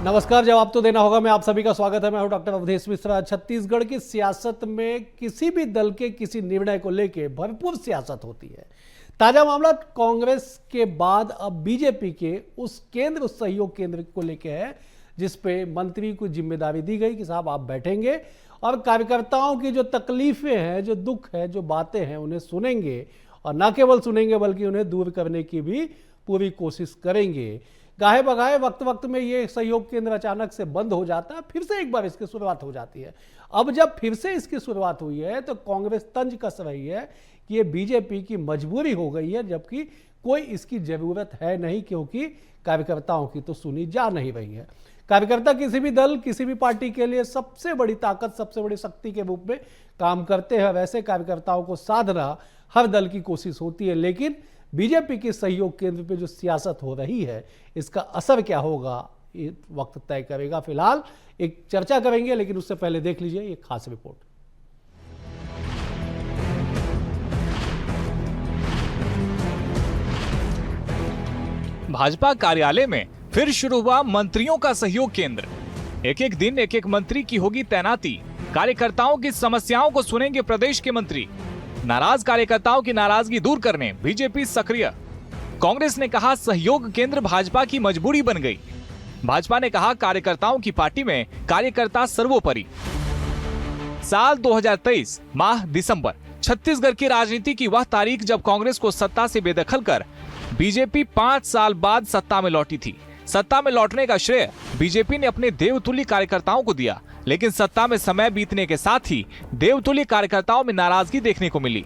नमस्कार। जवाब तो देना होगा। मैं आप सभी का स्वागत है। मैं हूं डॉक्टर अवधेश मिश्रा। छत्तीसगढ़ की सियासत में किसी भी दल के किसी निर्णय को लेकर भरपूर सियासत होती है। ताजा मामला कांग्रेस के बाद अब बीजेपी के उस सहयोग केंद्र को लेकर है, जिस पे मंत्री को जिम्मेदारी दी गई कि साहब आप बैठेंगे और कार्यकर्ताओं की जो तकलीफें हैं, जो दुख है, जो बातें हैं, उन्हें सुनेंगे और न केवल सुनेंगे बल्कि उन्हें दूर करने की भी पूरी कोशिश करेंगे। गाहे बगाहे वक्त में ये सहयोग केंद्र अचानक से बंद हो जाता है, फिर से एक बार इसकी शुरुआत हो जाती है। अब जब फिर से इसकी शुरुआत हुई है तो कांग्रेस तंज कस रही है कि ये बीजेपी की मजबूरी हो गई है, जबकि कोई इसकी जरूरत है नहीं, क्योंकि कार्यकर्ताओं की तो सुनी जा नहीं रही है। कार्यकर्ता किसी भी दल, किसी भी पार्टी के लिए सबसे बड़ी ताकत, सबसे बड़ी शक्ति के रूप में काम करते हैं। वैसे कार्यकर्ताओं को साधना हर दल की कोशिश होती है, लेकिन बीजेपी के सहयोग केंद्र पे जो सियासत हो रही है, इसका असर क्या होगा ये वक्त तय करेगा। फिलहाल एक चर्चा करेंगे, लेकिन उससे पहले देख लीजिए ये खास रिपोर्ट। भाजपा कार्यालय में फिर शुरू हुआ मंत्रियों का सहयोग केंद्र। एक एक दिन एक एक मंत्री की होगी तैनाती। कार्यकर्ताओं की समस्याओं को सुनेंगे प्रदेश के मंत्री। नाराज कार्यकर्ताओं की नाराजगी दूर करने बीजेपी सक्रिय। कांग्रेस ने कहा सहयोग केंद्र भाजपा की मजबूरी बन गई। भाजपा ने कहा कार्यकर्ताओं की पार्टी में कार्यकर्ता सर्वोपरि। साल 2023 माह दिसंबर, छत्तीसगढ़ की राजनीति की वह तारीख जब कांग्रेस को सत्ता से बेदखल कर बीजेपी 5 साल बाद सत्ता में लौटी थी। सत्ता में लौटने का श्रेय बीजेपी ने अपने देवतुल्य कार्यकर्ताओं को दिया, लेकिन सत्ता में समय बीतने के साथ ही देवतुल्य कार्यकर्ताओं में नाराजगी देखने को मिली।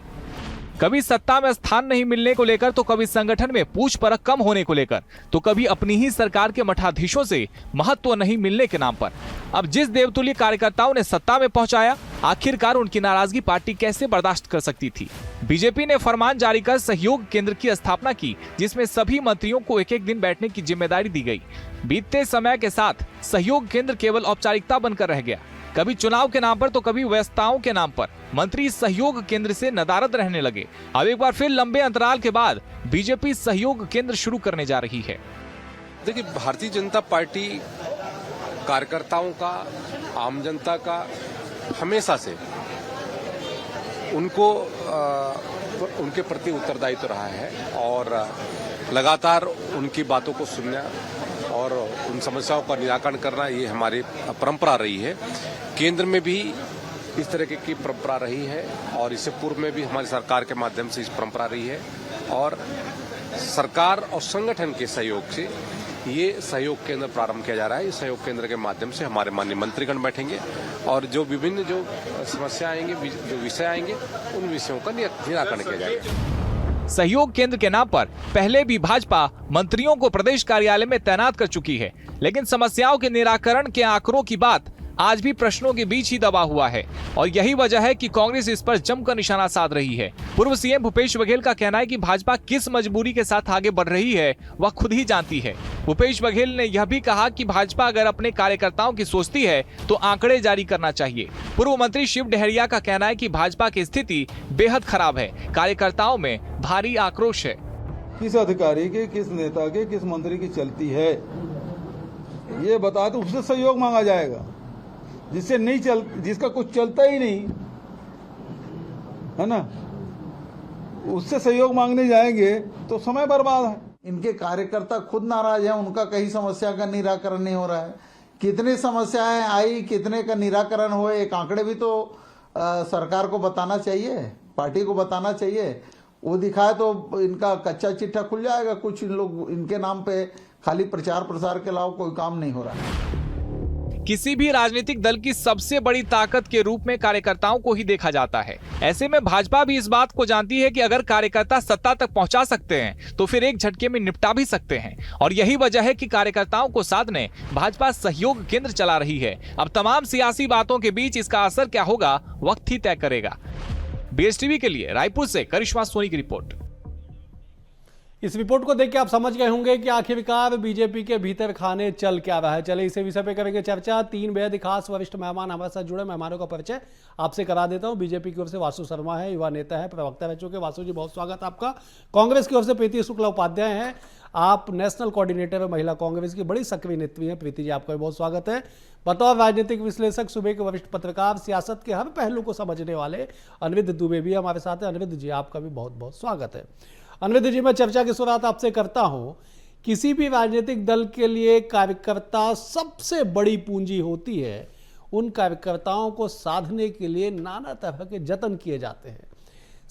कभी सत्ता में स्थान नहीं मिलने को लेकर, तो कभी संगठन में पूछ परख कम होने को लेकर, तो कभी अपनी ही सरकार के मठाधीशों से महत्व नहीं मिलने के नाम पर। अब जिस देवतुल्य कार्यकर्ताओं ने सत्ता में पहुंचाया, आखिरकार उनकी नाराजगी पार्टी कैसे बर्दाश्त कर सकती थी। बीजेपी ने फरमान जारी कर सहयोग केंद्र की स्थापना की, जिसमें सभी मंत्रियों को एक एक दिन बैठने की जिम्मेदारी दी गई। बीतते समय के साथ सहयोग केंद्र केवल औपचारिकता बनकर रह गया। कभी चुनाव के नाम पर तो कभी व्यस्तताओं के नाम पर मंत्री सहयोग केंद्र से नदारद रहने लगे। अब एक बार फिर लंबे अंतराल के बाद बीजेपी सहयोग केंद्र शुरू करने जा रही है। देखिए, भारतीय जनता पार्टी कार्यकर्ताओं का, आम जनता का हमेशा से उनके प्रति उत्तरदायित्व रहा है और लगातार उनकी बातों को सुनना और उन समस्याओं का निराकरण करना, ये हमारी परंपरा रही है। केंद्र में भी इस तरह की परंपरा रही है और इससे पूर्व में भी हमारी सरकार के माध्यम से इस परंपरा रही है। और सरकार और संगठन के सहयोग से ये सहयोग केंद्र प्रारंभ किया जा रहा है। इस सहयोग केंद्र के माध्यम से हमारे माननीय मंत्रीगण बैठेंगे और जो विभिन्न जो समस्या आएंगे, जो विषय आएंगे, उन विषयों का निराकरण किया जाएगा। सहयोग केंद्र के नाम पर पहले भी भाजपा मंत्रियों को प्रदेश कार्यालय में तैनात कर चुकी है, लेकिन समस्याओं के निराकरण के आंकड़ों की बात आज भी प्रश्नों के बीच ही दबा हुआ है और यही वजह है कि कांग्रेस इस पर जमकर निशाना साध रही है। पूर्व सीएम भूपेश बघेल का कहना है कि भाजपा किस मजबूरी के साथ आगे बढ़ रही है वह खुद ही जानती है। भूपेश बघेल ने यह भी कहा कि भाजपा अगर अपने कार्यकर्ताओं की सोचती है तो आंकड़े जारी करना चाहिए। पूर्व मंत्री शिव डहरिया का कहना है कि भाजपा की स्थिति बेहद खराब है, कार्यकर्ताओं में भारी आक्रोश है। किस अधिकारी के, किस नेता के, किस मंत्री की चलती है ये बता तो उससे सहयोग मांगा जाएगा। जिससे नहीं चल, जिसका कुछ चलता ही नहीं है ना, उससे सहयोग मांगने जाएंगे तो समय बर्बाद है। इनके कार्यकर्ता खुद नाराज हैं, उनका कहीं समस्या का निराकरण नहीं हो रहा है। कितनी समस्याएं आई, कितने का निराकरण हुए, एक आंकड़े भी तो सरकार को बताना चाहिए, पार्टी को बताना चाहिए। वो दिखाए तो इनका कच्चा चिट्ठा खुल जाएगा। कुछ इन लोग इनके नाम पे खाली प्रचार प्रसार के अलावा कोई काम नहीं हो रहा है। किसी भी राजनीतिक दल की सबसे बड़ी ताकत के रूप में कार्यकर्ताओं को ही देखा जाता है। ऐसे में भाजपा भी इस बात को जानती है कि अगर कार्यकर्ता सत्ता तक पहुंचा सकते हैं तो फिर एक झटके में निपटा भी सकते हैं और यही वजह है कि कार्यकर्ताओं को साधने भाजपा सहयोग केंद्र चला रही है। अब तमाम सियासी बातों के बीच इसका असर क्या होगा वक्त ही तय करेगा। बीएसटीवी के लिए रायपुर से करिश्मा सोनी की रिपोर्ट। इस रिपोर्ट को देख के आप समझ गए होंगे कि आखिरकार बीजेपी के भीतर खाने चल क्या रहा है। चले इसे विषय पे करेंगे चर्चा। 3 बेहद खास वरिष्ठ मेहमान हमारे साथ जुड़े। मेहमानों का परिचय आपसे करा देता हूं। बीजेपी की ओर से वासु शर्मा है, युवा नेता है, प्रवक्ता रह चुके। वासु जी बहुत स्वागत आपका। कांग्रेस की ओर से प्रीति शुक्ला उपाध्याय हैं, आप नेशनल कोऑर्डिनेटर है महिला कांग्रेस की, बड़ी सक्रिय नेत्री हैं। प्रीति जी आपका भी बहुत स्वागत है। बतौर राजनीतिक विश्लेषक, सुबह के वरिष्ठ पत्रकार, सियासत के हर पहलू को समझने वाले अनिरुद्ध दुबे भी हमारे साथ हैं। अनिरुद्ध जी आपका भी बहुत बहुत स्वागत है। अनिरुद्ध जी, मैं चर्चा की शुरुआत आपसे करता हूं। किसी भी राजनीतिक दल के लिए कार्यकर्ता सबसे बड़ी पूंजी होती है। उन कार्यकर्ताओं को साधने के लिए नाना तरह के जतन किए जाते हैं।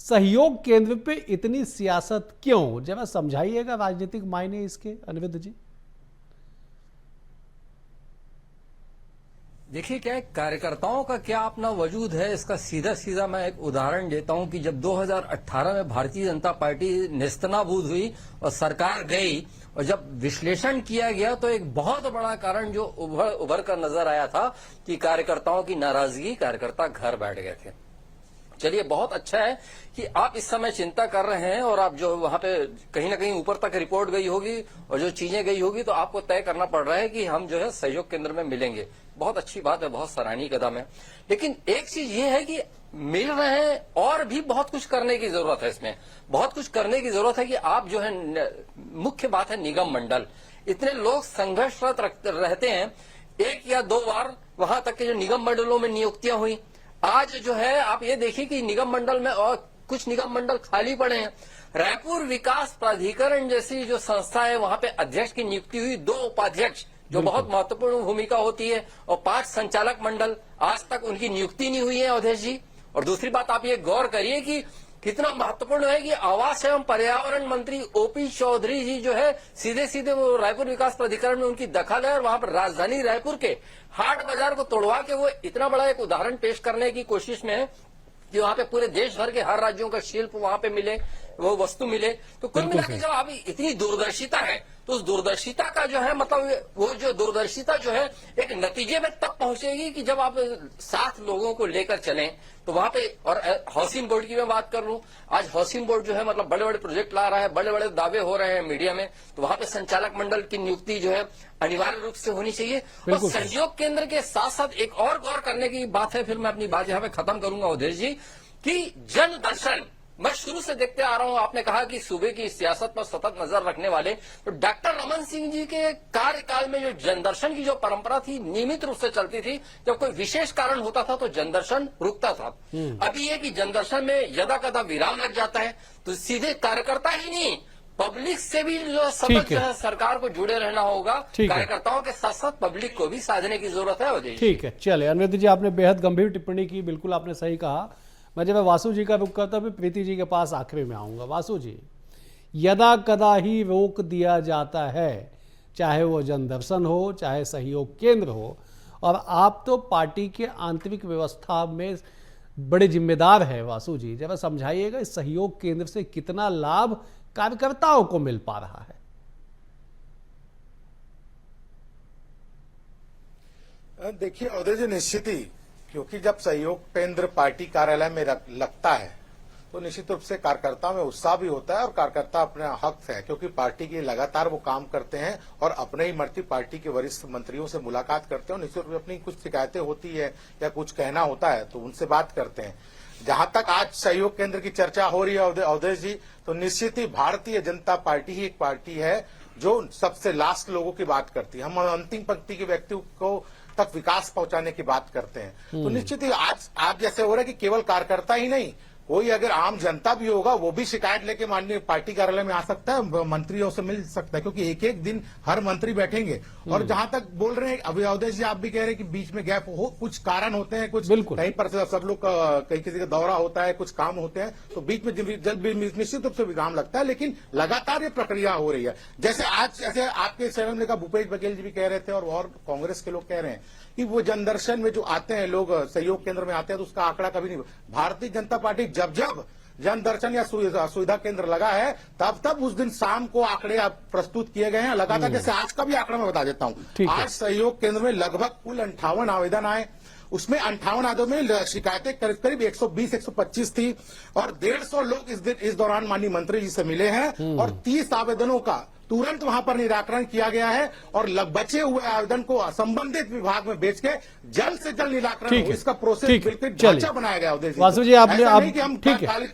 सहयोग केंद्र पे इतनी सियासत क्यों, जरा समझाइएगा राजनीतिक मायने इसके अनिरुद्ध जी। देखिए, क्या है, कार्यकर्ताओं का क्या अपना वजूद है, इसका सीधा सीधा मैं एक उदाहरण देता हूं कि जब 2018 में भारतीय जनता पार्टी नेस्तनाबूद हुई और सरकार गई, और जब विश्लेषण किया गया तो एक बहुत बड़ा कारण जो उभर कर नजर आया था कि कार्यकर्ताओं की नाराजगी, कार्यकर्ता घर बैठ गए थे। चलिए, बहुत अच्छा है कि आप इस समय चिंता कर रहे हैं और आप जो वहां पे कहीं ना कहीं ऊपर तक रिपोर्ट गई होगी और जो चीजें गई होगी तो आपको तय करना पड़ रहा है कि हम जो है सहयोग केंद्र में मिलेंगे। बहुत अच्छी बात है, बहुत सराहनीय कदम है। लेकिन एक चीज ये है कि मिल रहे हैं और भी बहुत कुछ करने की जरूरत है। इसमें बहुत कुछ करने की जरूरत है कि आप जो है, मुख्य बात है निगम मंडल। इतने लोग संघर्षरत रहते हैं, 1 या 2 बार वहां तक के जो निगम मंडलों में नियुक्तियां हुई, आज जो है आप ये देखिए कि निगम मंडल में और कुछ निगम मंडल खाली पड़े हैं। रायपुर विकास प्राधिकरण जैसी जो संस्था है, वहां पे अध्यक्ष की नियुक्ति हुई, 2 उपाध्यक्ष जो बहुत महत्वपूर्ण भूमिका होती है, और 5 संचालक मंडल, आज तक उनकी नियुक्ति नहीं हुई है अवधेश जी। और दूसरी बात, आप ये गौर करिए कि कितना महत्वपूर्ण है कि आवास एवं पर्यावरण मंत्री ओपी चौधरी जी जो है सीधे सीधे वो रायपुर विकास प्राधिकरण में उनकी दखल है, और वहां पर राजधानी रायपुर के हाट बाजार को तोड़वा के वो इतना बड़ा एक उदाहरण पेश करने की कोशिश में है कि वहां पे पूरे देश भर के हर राज्यों का शिल्प वहां पे मिले, वो वस्तु मिले। तो कुल मिलाकर जब अभी इतनी दूरदर्शिता है तो उस दूरदर्शिता का जो है मतलब वो जो दूरदर्शिता जो है एक नतीजे में तब पहुंचेगी कि जब आप साथ लोगों को लेकर चलें। तो वहां पे, और हाउसिंग बोर्ड की मैं बात कर लूं, आज हाउसिंग बोर्ड जो है मतलब बड़े बड़े प्रोजेक्ट ला रहा है, बड़े बड़े दावे हो रहे हैं मीडिया में, तो वहां पे संचालक मंडल की नियुक्ति जो है अनिवार्य रूप से होनी चाहिए। और सहयोग केंद्र के साथ साथ एक और गौर करने की बात है, फिर मैं अपनी बात यहाँ पे खत्म करूंगा अवधेश जी, कि जन दर्शन मैं शुरू से देखते आ रहा हूं। आपने कहा कि सूबे की सियासत पर सतत नजर रखने वाले, तो डॉक्टर रमन सिंह जी के कार्यकाल में जो जनदर्शन की जो परंपरा थी नियमित रूप से चलती थी। जब कोई विशेष कारण होता था तो जनदर्शन रुकता था। अभी ये कि जनदर्शन में यदा कदा विराम लग जाता है, तो सीधे कार्यकर्ता ही नहीं, पब्लिक से भी जो सतत जो है सरकार को जुड़े रहना होगा। कार्यकर्ताओं के साथ साथ पब्लिक को भी साधने की जरूरत है। ठीक है, चले अनिरुद्ध जी, आपने बेहद गंभीर टिप्पणी की, बिल्कुल आपने सही कहा। मैं जब वासु जी का रुख करता हूं, प्रीति जी के पास आखिरी में आऊंगा। वासु जी, यदा कदा ही रोक दिया जाता है, चाहे वो जनदर्शन हो, चाहे सहयोग केंद्र हो, और आप तो पार्टी के आंतरिक व्यवस्था में बड़े जिम्मेदार हैं। वासु जी, जरा समझाइएगा इस सहयोग केंद्र से कितना लाभ कार्यकर्ताओं को मिल पा रहा है। देखिए अवधेश जी, निश्चित ही, क्योंकि जब सहयोग केंद्र पार्टी कार्यालय में लगता है तो निश्चित रूप से कार्यकर्ता में उत्साह भी होता है, और कार्यकर्ता अपने हक है, क्योंकि पार्टी के लगातार वो काम करते हैं और अपने ही मर्जी पार्टी के वरिष्ठ मंत्रियों से मुलाकात करते हैं, और निश्चित रूप से अपनी कुछ शिकायतें होती है या कुछ कहना होता है तो उनसे बात करते हैं। जहां तक आज सहयोग केंद्र की चर्चा हो रही है अवधेश जी, तो निश्चित ही भारतीय जनता पार्टी ही एक पार्टी है जो सबसे लास्ट लोगों की बात करती है। हम अंतिम पंक्ति के व्यक्तियों को तक विकास पहुंचाने की बात करते हैं। तो निश्चित ही आज जैसे हो रहा है कि केवल कार्यकर्ता ही नहीं, कोई अगर आम जनता भी होगा वो भी शिकायत लेके माननीय पार्टी कार्यालय में आ सकता है, मंत्रियों से मिल सकता है, क्योंकि एक एक दिन हर मंत्री बैठेंगे। और जहां तक बोल रहे हैं अभी अवधेश जी, आप भी कह रहे हैं कि बीच में गैप हो, कुछ कारण होते हैं, कुछ कहीं पर सब लोग कहीं किसी का दौरा होता है, कुछ काम होते हैं, तो बीच में निश्चित रूप से विराम लगता है, लेकिन लगातार ये प्रक्रिया हो रही है। जैसे आज जैसे आपके सेवन का भूपेश बघेल जी भी कह रहे थे और कांग्रेस के लोग कह रहे हैं कि वो जनदर्शन में जो आते हैं लोग, सहयोग केंद्र में आते हैं, तो उसका आंकड़ा कभी नहीं। भारतीय जनता पार्टी जब जनदर्शन या सुविधा केंद्र लगा है तब उस दिन शाम को आंकड़े प्रस्तुत किए गए हैं लगातार। जैसे आज का भी आंकड़ा मैं बता देता हूं। आज सहयोग केंद्र में लगभग कुल 58 आवेदन आए, उसमें 58 आवेदनों में शिकायतें करीब करीब 120-125 थी और 150 लोग इस दौरान माननीय मंत्री जी से मिले हैं और 30 आवेदनों का तुरंत वहां पर निराकरण किया गया है और बचे हुए आवेदन को संबंधित विभाग में भेज के जल्द से जल्द निराकरण हो, इसका प्रोसेस बिल्कुल ढांचा बनाया गया है। वासु जी आपने ऐसा नहीं कि हम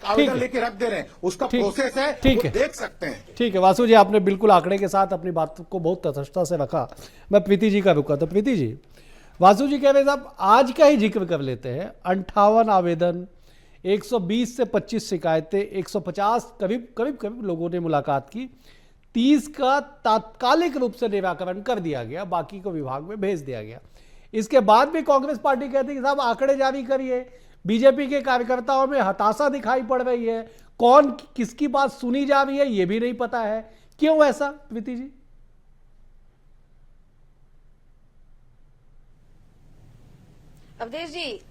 आवेदन लेके रख दे रहे हैं, उसका प्रोसेस है, वो देख सकते हैं। ठीक है वासु जी, आपने बिल्कुल आंकड़े के साथ अपनी बात को बहुत तटस्थता से रखा। मैं प्रीति जी का रुका, तो प्रीति जी, वासु जी कह रहे साहब आज का ही जिक्र कर लेते हैं। 58 आवेदन, 120 से 25 शिकायतें, 150 करीब लोगों ने मुलाकात की, 30 का तात्कालिक रूप से निराकरण कर दिया गया, बाकी को विभाग में भेज दिया गया। इसके बाद भी कांग्रेस पार्टी कहती है कि साहब आंकड़े जारी करिए। बीजेपी के कार्यकर्ताओं में हताशा दिखाई पड़ रही है, कौन किसकी बात सुनी जा रही है ये भी नहीं पता है। क्यों ऐसा प्रीति जी? अवधेश जी,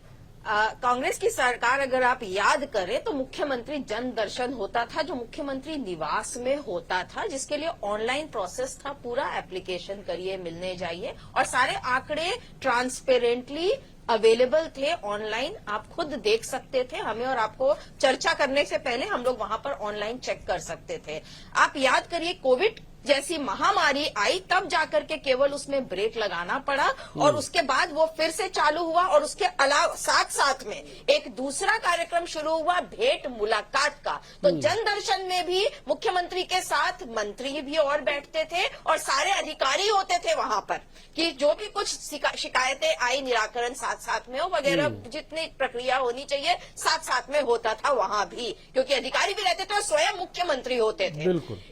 कांग्रेस की सरकार अगर आप याद करें तो मुख्यमंत्री जन दर्शन होता था, जो मुख्यमंत्री निवास में होता था, जिसके लिए ऑनलाइन प्रोसेस था, पूरा एप्लीकेशन करिए, मिलने जाइए और सारे आंकड़े ट्रांसपेरेंटली अवेलेबल थे ऑनलाइन, आप खुद देख सकते थे। हमें और आपको चर्चा करने से पहले हम लोग वहां पर ऑनलाइन चेक कर सकते थे। आप याद करिए, कोविड जैसी महामारी आई तब जाकर के केवल उसमें ब्रेक लगाना पड़ा और उसके बाद वो फिर से चालू हुआ और उसके अलावा साथ में एक दूसरा कार्यक्रम शुरू हुआ, भेंट मुलाकात का। तो जन दर्शन में भी मुख्यमंत्री के साथ मंत्री भी और बैठते थे और सारे अधिकारी होते थे वहां पर, कि जो भी कुछ शिकायतें आई निराकरण साथ में हो वगैरह, जितनी प्रक्रिया होनी चाहिए साथ में होता था वहां भी, क्योंकि अधिकारी भी रहते थे और स्वयं मुख्यमंत्री होते थे।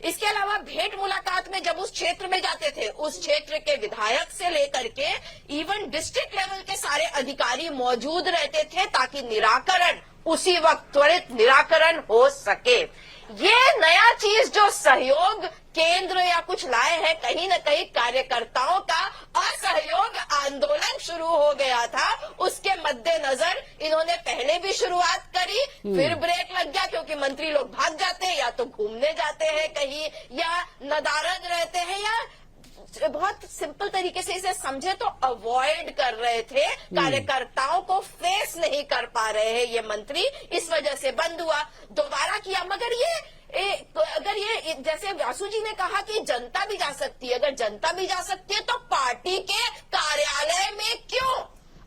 इसके अलावा भेंट मुलाकात में जब उस क्षेत्र में जाते थे, उस क्षेत्र के विधायक से लेकर के इवन डिस्ट्रिक्ट लेवल के सारे अधिकारी मौजूद रहते थे, ताकि निराकरण उसी वक्त त्वरित निराकरण हो सके। ये नया चीज जो सहयोग केंद्र या कुछ लाए हैं, कहीं न कहीं कार्यकर्ताओं का असहयोग आंदोलन शुरू हो गया था, उसके मद्देनजर इन्होंने पहले भी शुरुआत करी, फिर ब्रेक लग गया क्योंकि मंत्री लोग भाग जाते हैं, या तो घूमने जाते हैं कहीं, या नदारद रहते हैं, या बहुत सिंपल तरीके से इसे समझे तो अवॉइड कर रहे थे, कार्यकर्ताओं को फेस नहीं कर पा रहे हैं ये मंत्री, इस वजह से बंद हुआ। दोबारा किया, मगर अगर ये जैसे वासु जी ने कहा कि जनता भी जा सकती है, अगर जनता भी जा सकती है तो पार्टी के कार्यालय में क्यों?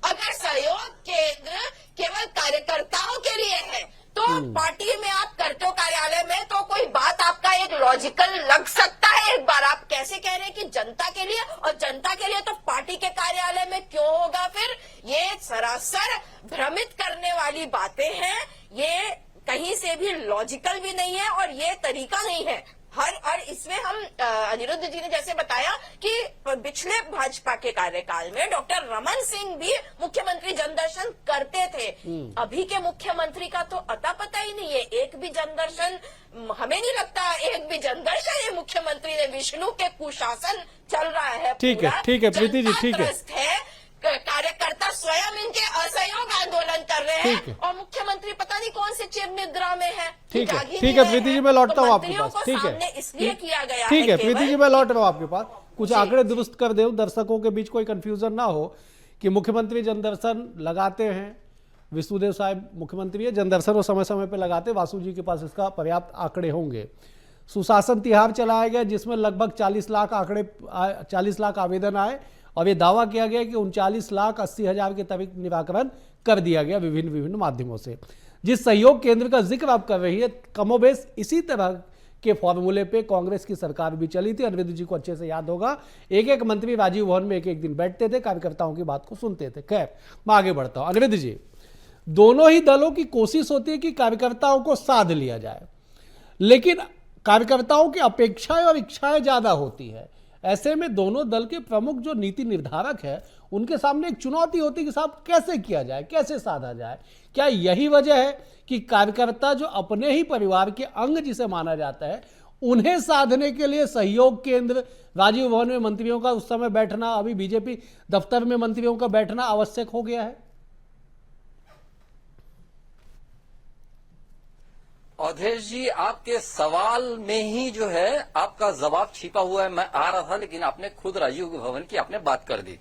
अगर सहयोग केंद्र केवल कार्यकर्ताओं के लिए है तो पार्टी में आप करते हो कार्यालय में, तो कोई बात आपका एक लॉजिकल लग सकता है। एक बार आप कैसे कह रहे हैं कि जनता के लिए, और जनता के लिए तो पार्टी के कार्यालय में क्यों होगा? फिर ये सरासर भ्रमित करने वाली बातें हैं, ये कहीं से भी लॉजिकल भी नहीं है और ये तरीका नहीं है। और इसमें हम अनिरुद्ध जी ने जैसे बताया कि पिछले भाजपा के कार्यकाल में डॉक्टर रमन सिंह भी मुख्यमंत्री जनदर्शन करते थे। अभी के मुख्यमंत्री का तो अता पता ही नहीं है, एक भी जनदर्शन हमें नहीं लगता, एक भी जनदर्शन ये मुख्यमंत्री ने, विष्णु के कुशासन चल रहा है। ठीक है प्रीति जी, ठीक है। कार्यकर्ता स्वयं इनके असहयोग आंदोलन कर रहे हैं और मुख्यमंत्री पता नहीं कौन से चिर निद्रा में है। ठीक है प्रीति जी, मैं लौटता हूँ आपके पास। ठीक है, इसलिए किया गया। ठीक है प्रीति जी, मैं लौट रहा हूँ आपके पास। कुछ आंकड़े दुरुस्त कर दे, दर्शकों के बीच कोई कंफ्यूजन ना हो कि मुख्यमंत्री जनदर्शन लगाते हैं, विष्णुदेव साहब मुख्यमंत्री है, जनदर्शन वो समय समय पर लगाते, वासु जी के पास इसका पर्याप्त आंकड़े होंगे। सुशासन तिहार चलाया गया जिसमें लगभग 40 लाख आवेदन आए और ये दावा किया गया कि 39,80,000 के तक निराकरण कर दिया गया विभिन्न माध्यमों से। जिस सहयोग केंद्र का जिक्र आप कर रही है, कमोबेश इसी तरह के फॉर्मूले पे कांग्रेस की सरकार भी चली थी। अनिरुद्ध जी को अच्छे से याद होगा, एक मंत्री राजीव भवन में एक दिन बैठते थे, कार्यकर्ताओं की बात को सुनते थे। खैर, मैं आगे बढ़ता हूं। अनिरुद्ध जी, दोनों ही दलों की कोशिश होती है कि कार्यकर्ताओं को साध लिया जाए, लेकिन कार्यकर्ताओं की अपेक्षाएं और इच्छाएं ज्यादा होती है। ऐसे में दोनों दल के प्रमुख जो नीति निर्धारक है, उनके सामने एक चुनौती होती है कि साहब कैसे किया जाए, कैसे साधा जाए। क्या यही वजह है कि कार्यकर्ता जो अपने ही परिवार के अंग जिसे माना जाता है, उन्हें साधने के लिए सहयोग केंद्र, राजीव भवन में मंत्रियों का उस समय बैठना, अभी बीजेपी दफ्तर में मंत्रियों का बैठना आवश्यक हो गया है? अवधेश जी, आपके सवाल में ही जो है आपका जवाब छिपा हुआ है। मैं आ रहा था लेकिन आपने खुद राजीव भवन की आपने बात कर दी।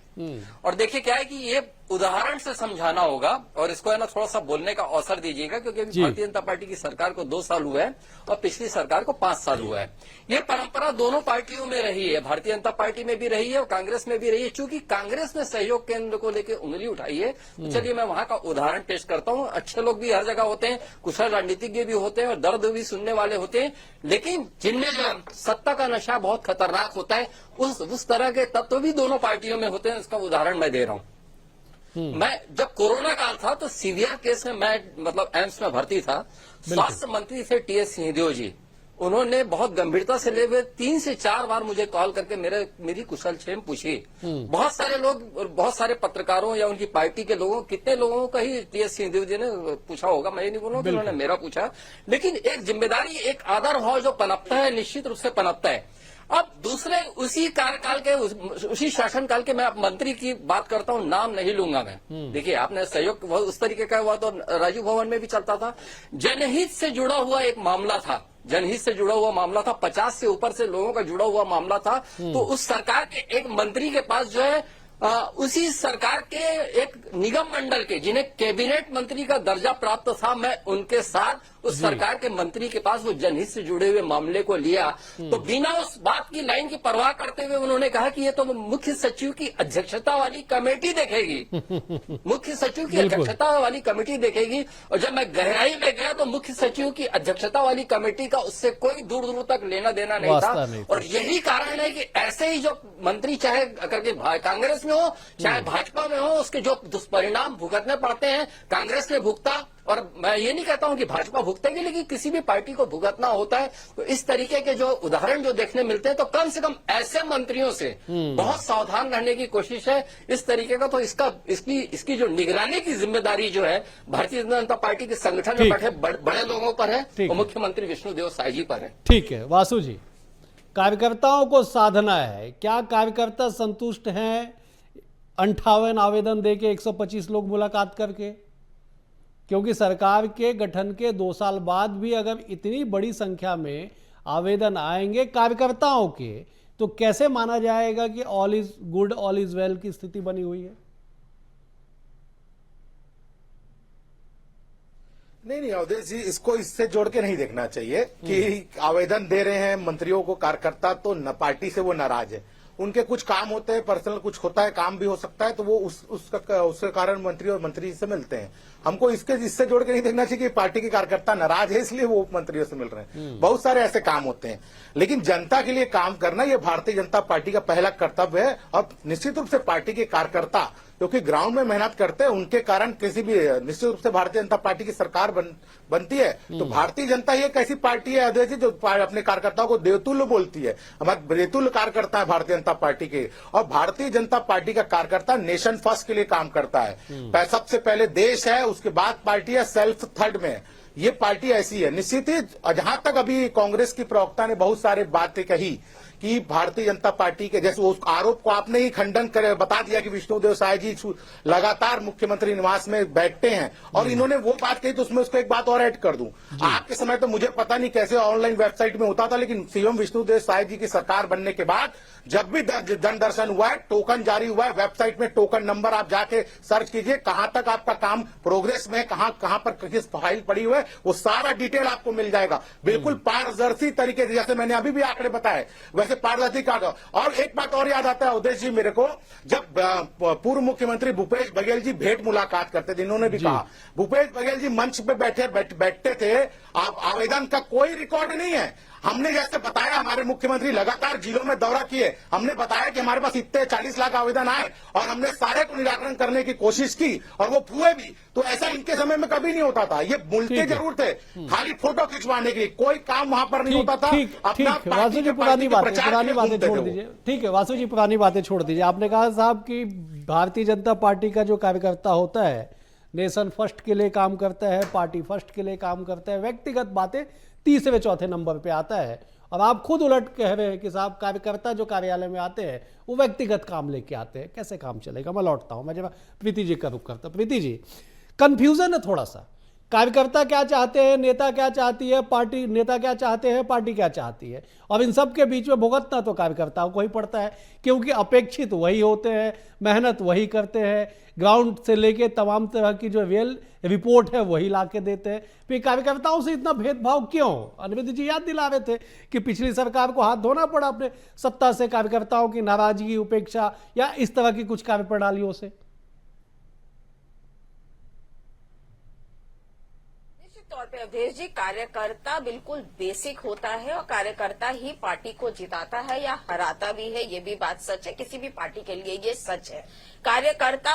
और देखिए क्या है कि ये उदाहरण से समझाना होगा, और इसको है ना थोड़ा सा बोलने का अवसर दीजिएगा, क्योंकि अभी भारतीय जनता पार्टी की सरकार को 2 साल हुए हैं और पिछली सरकार को 5 साल हुआ है। ये परंपरा दोनों पार्टियों में रही है, भारतीय जनता पार्टी में भी रही है और कांग्रेस में भी रही है। चूंकि कांग्रेस ने सहयोग केंद्र को लेकर उंगली उठाई है, तो चलिए मैं वहां का उदाहरण पेश करता हूं। अच्छे लोग भी हर जगह होते हैं, कुशल राजनीतिज्ञ भी होते हैं और दर्द भी सुनने वाले होते हैं, लेकिन जिनमें जो सत्ता का नशा बहुत खतरनाक होता है, उस तरह के तत्व भी दोनों पार्टियों में होते हैं। इसका उदाहरण मैं दे रहा हूं। मैं जब कोरोना काल था तो सीवियर केस में मैं मतलब एम्स में भर्ती था। स्वास्थ्य मंत्री थे टीएस सिंहदेव जी। उन्होंने बहुत गंभीरता से ले हुए 3 से 4 बार मुझे कॉल करके मेरी कुशलक्षेम पूछी। बहुत सारे लोग, बहुत सारे पत्रकारों या उनकी पार्टी के लोगों, कितने लोगों का ही टीएस सिंहदेव जी ने पूछा होगा, मैं ये नहीं बोलूंगा कि उन्होंने मेरा पूछा, लेकिन एक जिम्मेदारी, एक आदर भाव जो पनपता है, निश्चित रूप से पनपता है। अब दूसरे उसी कार्यकाल के उसी शासनकाल के मैं मंत्री की बात करता हूं, नाम नहीं लूंगा मैं। देखिए, आपने सहयोग उस तरीके का हुआ तो राजीव भवन में भी चलता था। जनहित से जुड़ा हुआ एक मामला था, जनहित से जुड़ा हुआ मामला था, 50 से ऊपर से लोगों का जुड़ा हुआ मामला था। तो उस सरकार के एक मंत्री के पास जो है उसी सरकार के एक निगम मंडल के, जिन्हें कैबिनेट मंत्री का दर्जा प्राप्त था, मैं उनके साथ उस सरकार के मंत्री के पास वो जनहित से जुड़े हुए मामले को लिया। तो बिना उस बात की लाइन की परवाह करते हुए उन्होंने कहा कि ये तो मुख्य सचिव की अध्यक्षता वाली कमेटी देखेगी, मुख्य सचिव की अध्यक्षता वाली कमेटी देखेगी। और जब मैं गहराई में गया तो मुख्य सचिव की अध्यक्षता वाली कमेटी का उससे कोई दूर दूर तक लेना देना नहीं था। और यही कारण है कि ऐसे ही जो मंत्री, चाहे अगर कांग्रेस में हो चाहे भाजपा में हो, उसके जो दुष्परिणाम भुगतने पड़ते हैं, कांग्रेस ने भुगता। और मैं ये नहीं कहता हूं कि भाजपा भुगतेगी, लेकिन किसी भी पार्टी को भुगतना होता है। तो इस तरीके के जो उदाहरण जो देखने मिलते हैं, तो कम से कम ऐसे मंत्रियों से बहुत सावधान रहने की कोशिश है इस तरीके का। तो इसकी जो निगरानी की जिम्मेदारी जो है भारतीय जनता पार्टी के संगठन में बैठे बड़े लोगों पर है और मुख्यमंत्री विष्णुदेव साय जी पर है। ठीक है वासु जी, कार्यकर्ताओं को साधना है, क्या कार्यकर्ता संतुष्ट हैं 58 आवेदन देके 125 लोग मुलाकात करके? क्योंकि सरकार के गठन के 2 साल बाद भी अगर इतनी बड़ी संख्या में आवेदन आएंगे कार्यकर्ताओं के, तो कैसे माना जाएगा कि all is good all is well की स्थिति बनी हुई है? नहीं अवधेश जी, इसको इससे जोड़ के नहीं देखना चाहिए कि आवेदन दे रहे हैं मंत्रियों को कार्यकर्ता, तो न पार्टी से वो नाराज है। उनके कुछ काम होते हैं, पर्सनल कुछ होता है, काम भी हो सकता है, तो वो उसके कारण मंत्री और मंत्री से मिलते हैं। हमको इससे जोड़ के नहीं देखना चाहिए कि पार्टी के कार्यकर्ता नाराज है इसलिए वो मंत्रियों से मिल रहे हैं। बहुत सारे ऐसे काम होते हैं, लेकिन जनता के लिए काम करना ये भारतीय जनता पार्टी का पहला कर्तव्य है। और निश्चित रूप से पार्टी के कार्यकर्ता क्योंकि ग्राउंड में मेहनत करते हैं, उनके कारण किसी भी निश्चित रूप से भारतीय जनता पार्टी की सरकार बनती है। तो भारतीय जनता ये एक ऐसी पार्टी है अध्यक्ष जी, जो अपने कार्यकर्ताओं को देवतुल्य बोलती है। हमारे देवतुल्य कार्यकर्ता है भारतीय जनता पार्टी के। और भारतीय जनता पार्टी का कार्यकर्ता नेशन फर्स्ट के लिए काम करता है। सबसे पहले देश है, उसके बाद पार्टी है, सेल्फ थर्ड में। ये पार्टी ऐसी है। निश्चित ही जहां तक अभी कांग्रेस की प्रवक्ता ने बहुत सारे बातें कही कि भारतीय जनता पार्टी के, जैसे उस आरोप को आपने ही खंडन कर बता दिया कि विष्णुदेव साय जी लगातार मुख्यमंत्री निवास में बैठते हैं, और इन्होंने वो बात कही, तो उसमें उसको एक बात और ऐड कर दूं। आपके समय तो मुझे पता नहीं कैसे ऑनलाइन वेबसाइट में होता था, लेकिन सीएम विष्णुदेव साय जी की सरकार बनने के बाद जब भी जन दर्शन हुआ है, टोकन जारी हुआ है, वेबसाइट में टोकन नंबर आप जाके सर्च कीजिए, कहां तक आपका काम प्रोग्रेस में, कहां पर किस फाइल पड़ी हुई है, वो सारा डिटेल आपको मिल जाएगा। बिल्कुल पारदर्शी तरीके से, जैसे मैंने अभी भी आंकड़े बताए वैसे पारदर्शी का। और एक बात और याद आता है उदय जी मेरे को, जब पूर्व मुख्यमंत्री भूपेश बघेल जी भेंट मुलाकात करते थे, इन्होंने भी कहा, भूपेश बघेल जी मंच पे बैठते थे, आवेदन का कोई रिकॉर्ड नहीं है। हमने जैसे बताया, हमारे मुख्यमंत्री लगातार जिलों में दौरा किए, हमने बताया कि हमारे पास इतने 40 लाख आवेदन आए और हमने सारे को निराकरण करने की कोशिश की और वो हुए भी। तो ऐसा इनके समय में कभी नहीं होता था। ये बोलते जरूर थे, खाली फोटो खिंचवाने के लिए, कोई काम वहां पर नहीं होता था। वासु जी पुरानी बातें छोड़ दीजिए। ठीक है वासु जी, पुरानी बातें छोड़ दीजिए। आपने कहा साहब कि भारतीय जनता पार्टी का जो कार्यकर्ता होता है नेशन फर्स्ट के लिए काम करता है, पार्टी फर्स्ट के लिए काम करता है, व्यक्तिगत बातें तीसरे चौथे नंबर पे आता है। और आप खुद उलट कह रहे हैं कि साहब कार्यकर्ता जो कार्यालय में आते हैं वो व्यक्तिगत काम लेके आते हैं, कैसे काम चलेगा? मैं लौटता हूं, मैं जब प्रीति जी का रुख करता। प्रीति जी, कंफ्यूजन है थोड़ा सा, कार्यकर्ता क्या चाहते हैं, नेता क्या चाहती है, पार्टी नेता क्या चाहते हैं, पार्टी क्या चाहती है, और इन सब के बीच में भुगतना तो कार्यकर्ताओं को ही पड़ता है, क्योंकि अपेक्षित वही होते हैं, मेहनत वही करते हैं, ग्राउंड से लेके तमाम तरह की जो रियल रिपोर्ट है वही ला के देते हैं। फिर कार्यकर्ताओं से इतना भेदभाव क्यों? अनिरुद्ध जी याद दिला रहे थे कि पिछली सरकार को हाथ धोना पड़ा अपने सत्ता से, कार्यकर्ताओं की नाराजगी, उपेक्षा या इस तरह की कुछ कार्यप्रणालियों से। तौर पे अवधेश जी, कार्यकर्ता बिल्कुल बेसिक होता है और कार्यकर्ता ही पार्टी को जिताता है या हराता भी है, ये भी बात सच है, किसी भी पार्टी के लिए ये सच है। कार्यकर्ता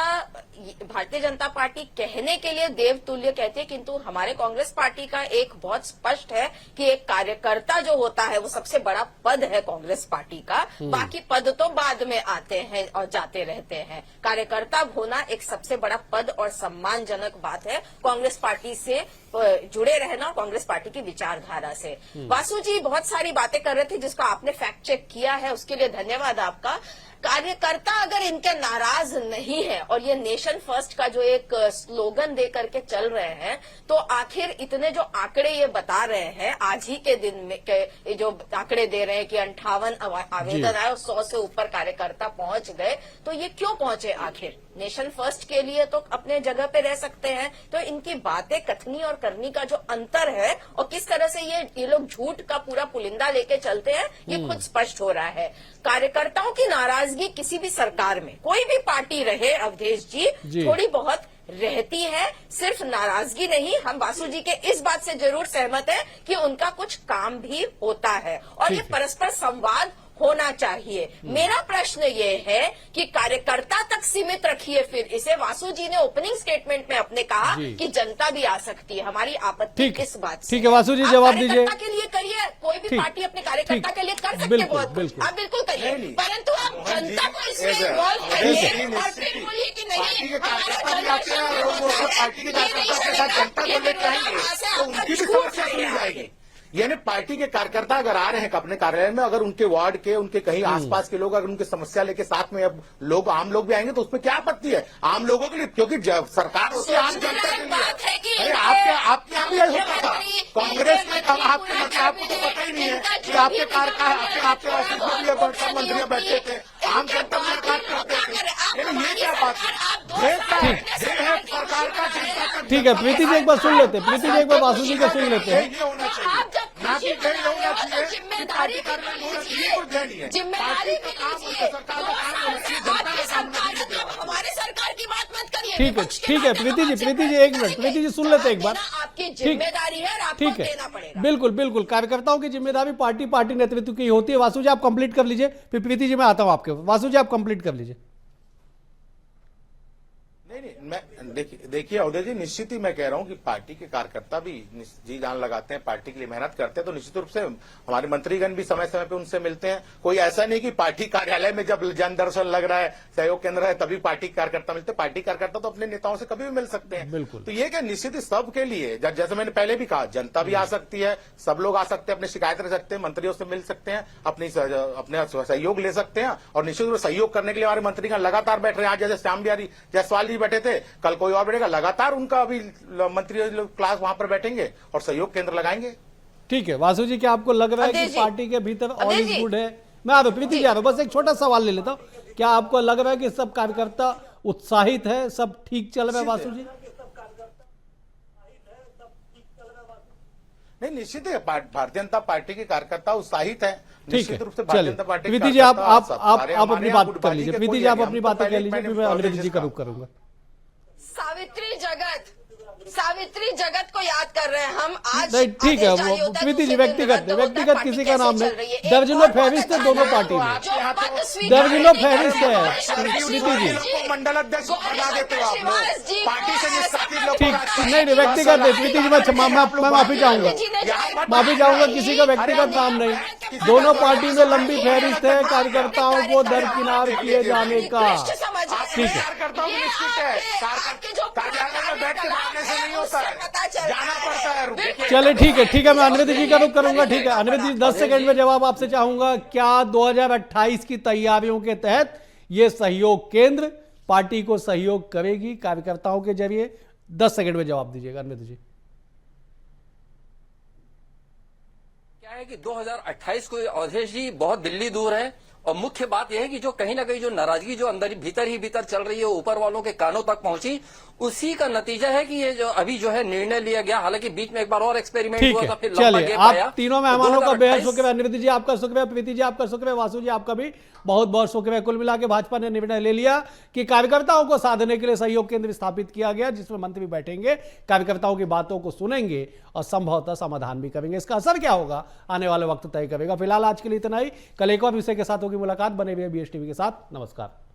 भारतीय जनता पार्टी कहने के लिए देवतुल्य कहती है, किंतु हमारे कांग्रेस पार्टी का एक बहुत स्पष्ट है कि एक कार्यकर्ता जो होता है वो सबसे बड़ा पद है कांग्रेस पार्टी का, बाकी पद तो बाद में आते हैं और जाते रहते हैं। कार्यकर्ता होना एक सबसे बड़ा पद और सम्मानजनक बात है कांग्रेस पार्टी से जुड़े रहना, कांग्रेस पार्टी की विचारधारा से। वासु जी बहुत सारी बातें कर रहे थे जिसको आपने फैक्ट चेक किया है, उसके लिए धन्यवाद आपका। कार्यकर्ता अगर इनके नाराज नहीं है और ये नेशन फर्स्ट का जो एक स्लोगन दे करके चल रहे हैं, तो आखिर इतने जो आंकड़े ये बता रहे हैं आज ही के दिन में के जो आंकड़े दे रहे हैं कि 58 आवेदन आए और 100 से ऊपर कार्यकर्ता पहुंच गए, तो ये क्यों पहुंचे आखिर? नेशन फर्स्ट के लिए तो अपने जगह पे रह सकते हैं। तो इनकी बातें कथनी और करनी का जो अंतर है और किस तरह से ये लोग झूठ का पूरा पुलिंदा लेके चलते हैं, ये खुद स्पष्ट हो रहा है। कार्यकर्ताओं की नाराजगी किसी भी सरकार में, कोई भी पार्टी रहे अवधेश जी, थोड़ी बहुत रहती है, सिर्फ नाराजगी नहीं। हम वासु जी के इस बात से जरूर सहमत है कि उनका कुछ काम भी होता है और ये परस्पर संवाद होना चाहिए। मेरा प्रश्न ये है कि कार्यकर्ता तक सीमित रखिए फिर इसे। वासु जी ने ओपनिंग स्टेटमेंट में अपने कहा कि जनता भी आ सकती है, हमारी आपत्ति किस बात से? ठीक है वासु जी, जवाब दीजिए। कार्यकर्ता के लिए करिए, कोई भी पार्टी अपने कार्यकर्ता के लिए कर सकते हैं बहुत कुछ, आप बिल्कुल करिए, परंतु आप जनता को इसमें इन्वॉल्व करिए और फिर बोलिए कि नहीं यानी पार्टी के कार्यकर्ता अगर आ रहे हैं अपने कार्यालय में, अगर उनके वार्ड के, उनके कहीं आसपास के लोग अगर उनकी समस्या लेके साथ में अब लोग, आम लोग भी आएंगे तो उसमें क्या आपत्ति है आम लोगों के लिए? क्योंकि जब सरकार होती है आम जनता के लिए। अरे आपके यहाँ भी यही होता था, कांग्रेस में आपके मतलब आपको तो पता ही नहीं है कि आपके आपके ऑफिस में भी मंत्री बैठे थे, आम जनता मुलाकात करते थे। ये क्या बात है? सरकार का ठीक है प्रीति जी एक बार सुन लेते हैं, प्रीति जी एक बार वासु जी का सुन लेते हैं। जिम्मेदारी हमारे सरकार की बात मत करिए। ठीक है प्रीति जी एक मिनट, प्रीति जी सुन लेते हैं एक बार। आपकी जिम्मेदारी है और आपको देना पड़ेगा। बिल्कुल कार्यकर्ताओं की जिम्मेदारी पार्टी नेतृत्व की होती है। वासु जी आप कंप्लीट कर लीजिए, फिर प्रीति जी मैं आता हूं आपके। वासु जी आप कंप्लीट कर लीजिए। नहीं, मैं देखिए अवधेश जी, निश्चित ही मैं कह रहा हूं कि पार्टी के कार्यकर्ता भी जी जान लगाते हैं, पार्टी के लिए मेहनत करते हैं, तो निश्चित रूप से हमारे मंत्रीगण भी समय समय पे उनसे मिलते हैं। कोई ऐसा नहीं कि पार्टी कार्यालय में जब जन दर्शन लग रहा है, सहयोग केंद्र है, तभी पार्टी कार्यकर्ता मिलते हैं। पार्टी कार्यकर्ता तो अपने नेताओं से कभी भी मिल सकते हैं। बिल्कुल। तो ये क्या निश्चित ही सबके लिए, जैसे मैंने पहले भी कहा, जनता भी आ सकती है, सब लोग आ सकते हैं, अपनी शिकायत रख सकते हैं, मंत्रियों से मिल सकते हैं, अपने सहयोग ले सकते हैं और निश्चित रूप से सहयोग करने के लिए हमारे मंत्रीगण लगातार बैठ रहे हैं। आज जैसे श्याम बिहारी जायसवाल जी बैठे थे, कल कोई और बैठेगा, लगातार उनका अभी मंत्री क्लास वहां पर बैठेंगे और सहयोग केंद्र लगाएंगे। ठीक है वासु जी, क्या आपको लग रहा है कि पार्टी के भीतर ऑल इज गुड है? मैं आ रहा हूं, प्रीति जी आ रहा हूं, बस एक छोटा सवाल ले लेता हूं। क्या आपको लग रहा है कि सब कार्यकर्ता उत्साहित है, सब ठीक चल रहा है? वासु जी नहीं, निश्चित है भारतीय जनता पार्टी के कार्यकर्ता उत्साहित है। ठीक है, रूप से भारतीय जनता पार्टी। प्रीति जी आप अपनी बात कर लीजिए। प्रीति जी आप अपनी बातें कह लीजिए, फिर मैं अनिरुद्ध जी का रुख करूंगा। सावित्री जगत को याद कर रहे हैं हम आज। नहीं ठीक है, वो प्रीति जी व्यक्तिगत किसी का नाम नहीं, दर्जनों फहरिस्त है दोनों पार्टी में, दर्जनों फहरिस्त है प्रीति जी। मंडल अध्यक्ष बना देते हो आप लोग, पार्टी से निष्कासित लोग। ठीक नहीं व्यक्तिगत नहीं प्रीति जी, मैं माफी चाहूंगा, किसी का व्यक्तिगत नाम नहीं, दोनों पार्टी में लंबी फहरिस्त है कार्यकर्ताओं को दरकिनार किए जाने का। ठीक है चले ठीक है मैं अनिरुद्ध जी का रुख करूंगा। ठीक है अनिरुद्ध जी 10 सेकंड में जवाब आपसे चाहूंगा। क्या 2028 की तैयारियों के तहत ये सहयोग केंद्र पार्टी को सहयोग करेगी कार्यकर्ताओं के जरिए? 10 सेकंड में जवाब दीजिएगा अनिरुद्ध जी। है कि 2028 को अवधेश जी बहुत दिल्ली दूर है, और मुख्य बात यह है कि जो कहीं ना कहीं जो नाराजगी जो अंदर भीतर ही भीतर चल रही है, ऊपर वालों के कानों तक पहुंची, उसी का नतीजा है कि ये जो अभी जो है निर्णय लिया गया। हालांकि बीच में एक बार और एक्सपेरिमेंट ठीक हुआ है, था, फिर लंबा चलिए गैप आप आया। तीनों मेहमानों का बेहद शुक्रिया। निवृत्ति जी आपका शुक्रिया, प्रीति जी आपका शुक्रिया, वासु जी आपका भी बहुत बहुत शुक्रिया। कुल मिला के भाजपा ने निर्णय ले लिया कि कार्यकर्ताओं को साधने के लिए सहयोग केंद्र स्थापित किया गया, जिसमें मंत्री बैठेंगे, कार्यकर्ताओं की बातों को सुनेंगे और संभवतः समाधान भी करेंगे। इसका असर क्या होगा आने वाले वक्त तय करेगा। फिलहाल आज के लिए इतना ही। कल एक और विषय के साथ होगी मुलाकात। बने हुए BSTV के साथ। नमस्कार।